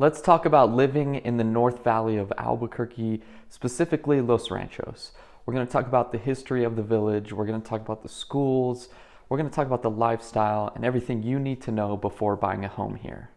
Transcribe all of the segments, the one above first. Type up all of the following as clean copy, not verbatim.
Let's talk about living in the North Valley of Albuquerque, specifically Los Ranchos. We're going to talk about the history of the village, we're going to talk about the schools, we're going to talk about the lifestyle and everything you need to know before buying a home here.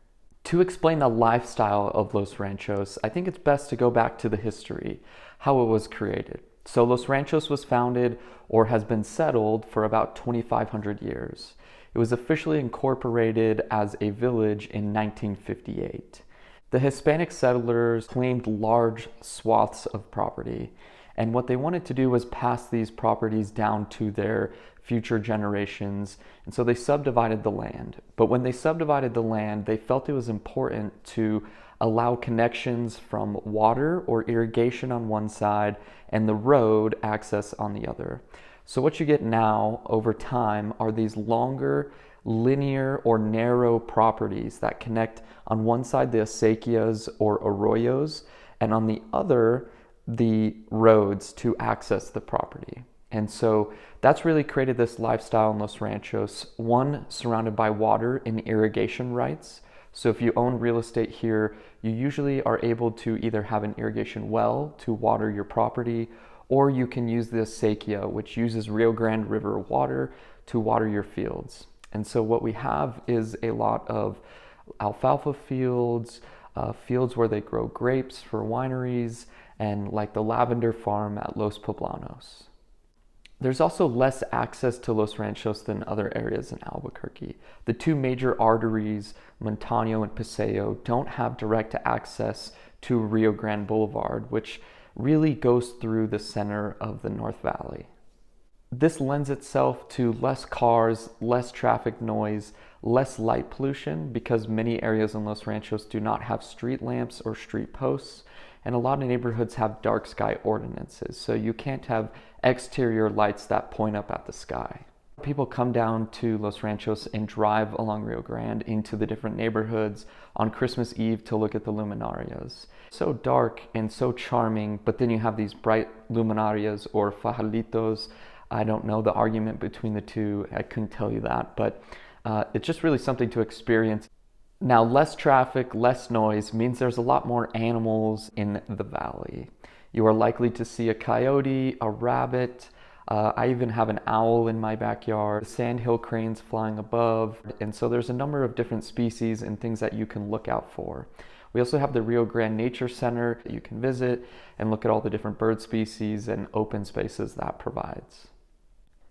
To explain the lifestyle of Los Ranchos, I think it's best to go back to the history, how it was created. So Los Ranchos was founded or has been settled for about 2,500 years. It was officially incorporated as a village in 1958. The Hispanic settlers claimed large swaths of property, and what they wanted to do was pass these properties down to their future generations, and so they subdivided the land. But when they subdivided the land, they felt it was important to allow connections from water or irrigation on one side and the road access on the other. So what you get now over time are these longer, linear or narrow properties that connect on one side the acequias or arroyos, and on the other the roads to access the property. And so that's really created this lifestyle in Los Ranchos, one surrounded by water and irrigation rights. So if you own real estate here, you usually are able to either have an irrigation well to water your property, or you can use the acequia, which uses Rio Grande River water to water your fields. And so what we have is a lot of alfalfa fields, fields where they grow grapes for wineries, and like the lavender farm at Los Poblanos. There's also less access to Los Ranchos than other areas in Albuquerque. The two major arteries, Montano and Paseo, don't have direct access to Rio Grande Boulevard, which really goes through the center of the North Valley. This lends itself to less cars, less traffic noise, less light pollution, because many areas in Los Ranchos do not have street lamps or street posts, and a lot of neighborhoods have dark sky ordinances, so you can't have exterior lights that point up at the sky. People come down to Los Ranchos and drive along Rio Grande into the different neighborhoods on Christmas Eve to look at the luminarias. So dark and so charming, but then you have these bright luminarias or fajalitos. I don't know the argument between the two, I couldn't tell you that, but it's just really something to experience. Now, less traffic, less noise means there's a lot more animals in the valley. You are likely to see a coyote, a rabbit. I even have an owl in my backyard, sandhill cranes flying above. And so there's a number of different species and things that you can look out for. We also have the Rio Grande Nature Center that you can visit and look at all the different bird species and open spaces that provides.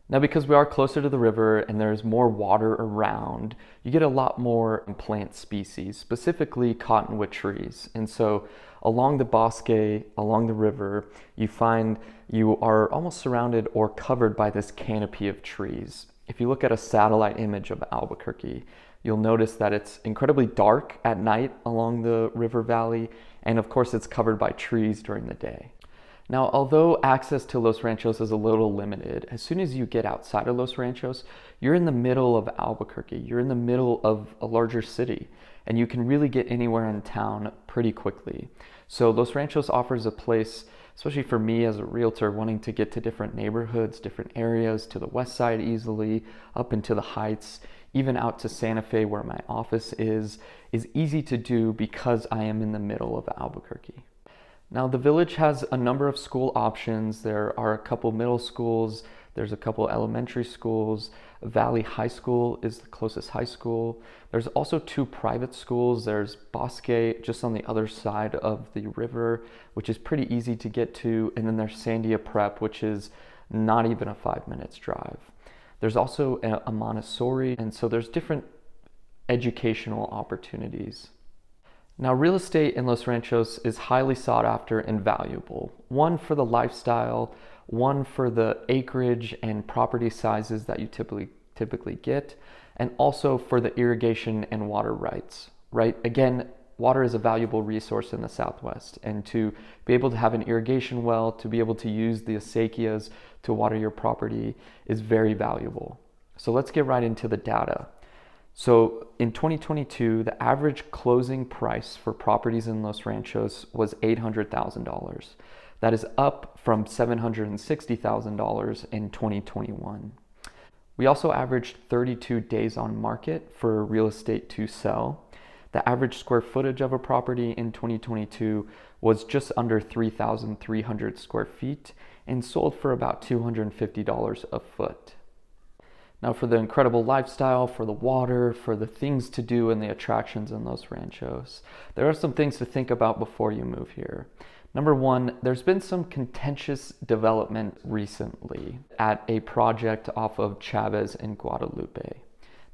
Now, because we are closer to the river and there's more water around, you get a lot more plant species, specifically cottonwood trees. And so along the bosque, along the river, you find you are almost surrounded or covered by this canopy of trees. If you look at a satellite image of Albuquerque, you'll notice that it's incredibly dark at night along the river valley, and of course it's covered by trees during the day. Now, although access to Los Ranchos is a little limited, as soon as you get outside of Los Ranchos, you're in the middle of Albuquerque. You're in the middle of a larger city, and you can really get anywhere in town pretty quickly. So Los Ranchos offers a place, especially for me as a realtor wanting to get to different neighborhoods, different areas, to the west side easily, up into the heights, even out to Santa Fe where my office is easy to do because I am in the middle of Albuquerque. Now, the village has a number of school options. There are a couple middle schools, there's a couple elementary schools. Valley High School is the closest high school. There's also two private schools. There's Bosque, just on the other side of the river, which is pretty easy to get to. And then there's Sandia Prep, which is not even a 5 minutes drive. There's also a Montessori, and so there's different educational opportunities. Now, real estate in Los Ranchos is highly sought after and valuable. One, for the lifestyle, one for the acreage and property sizes that you typically get, and also for the irrigation and water rights, right? Again, water is a valuable resource in the Southwest, and to be able to have an irrigation well, to be able to use the acequias to water your property is very valuable. So let's get right into the data. So in 2022, the average closing price for properties in Los Ranchos was $800,000. That is up from $760,000 in 2021. We also averaged 32 days on market for real estate to sell. The average square footage of a property in 2022 was just under 3,300 square feet and sold for about $250 a foot. Now, for the incredible lifestyle, for the water, for the things to do and the attractions in Los Ranchos, there are some things to think about before you move here. Number one, there's been some contentious development recently at a project off of Chavez in Guadalupe.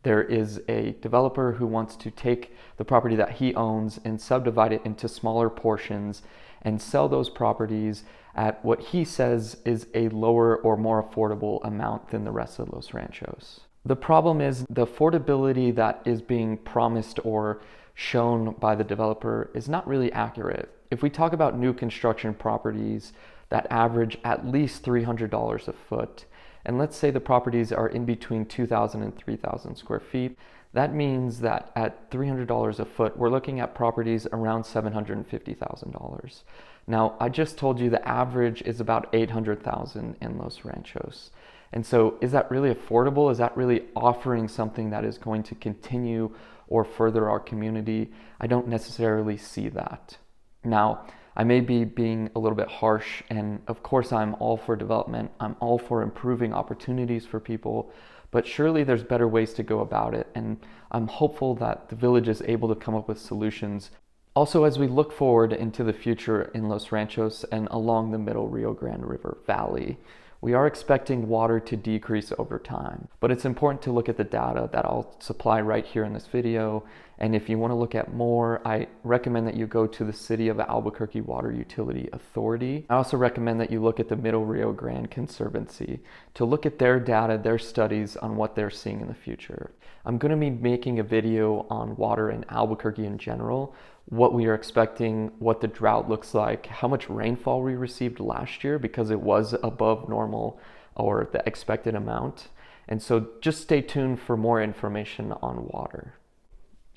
There is a developer who wants to take the property that he owns and subdivide it into smaller portions and sell those properties at what he says is a lower or more affordable amount than the rest of Los Ranchos. The problem is the affordability that is being promised or shown by the developer is not really accurate. If we talk about new construction properties that average at least $300 a foot, and let's say the properties are in between 2,000 and 3,000 square feet, that means that at $300 a foot, we're looking at properties around $750,000. Now, I just told you the average is about $800,000 in Los Ranchos. And so is that really affordable? Is that really offering something that is going to continue or further our community? I don't necessarily see that. Now, I may be being a little bit harsh, and of course I'm all for development. I'm all for improving opportunities for people, but surely there's better ways to go about it, and I'm hopeful that the village is able to come up with solutions. Also, as we look forward into the future in Los Ranchos and along the middle Rio Grande River Valley, we are expecting water to decrease over time, but it's important to look at the data that I'll supply right here in this video. And if you want to look at more, I recommend that you go to the City of Albuquerque Water Utility Authority. I also recommend that you look at the Middle Rio Grande Conservancy to look at their data, their studies on what they're seeing in the future. I'm going to be making a video on water in Albuquerque in general, what we are expecting, what the drought looks like, how much rainfall we received last year because it was above normal or the expected amount. And so just stay tuned for more information on water.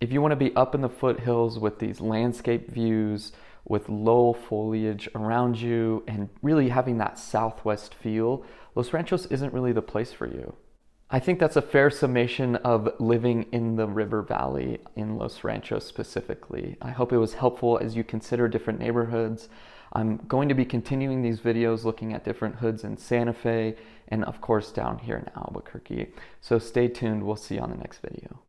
If you want to be up in the foothills with these landscape views, with low foliage around you, and really having that southwest feel, Los Ranchos isn't really the place for you. I think that's a fair summation of living in the river valley in Los Ranchos specifically. I hope it was helpful as you consider different neighborhoods. I'm going to be continuing these videos looking at different hoods in Santa Fe and of course down here in Albuquerque. So stay tuned, we'll see you on the next video.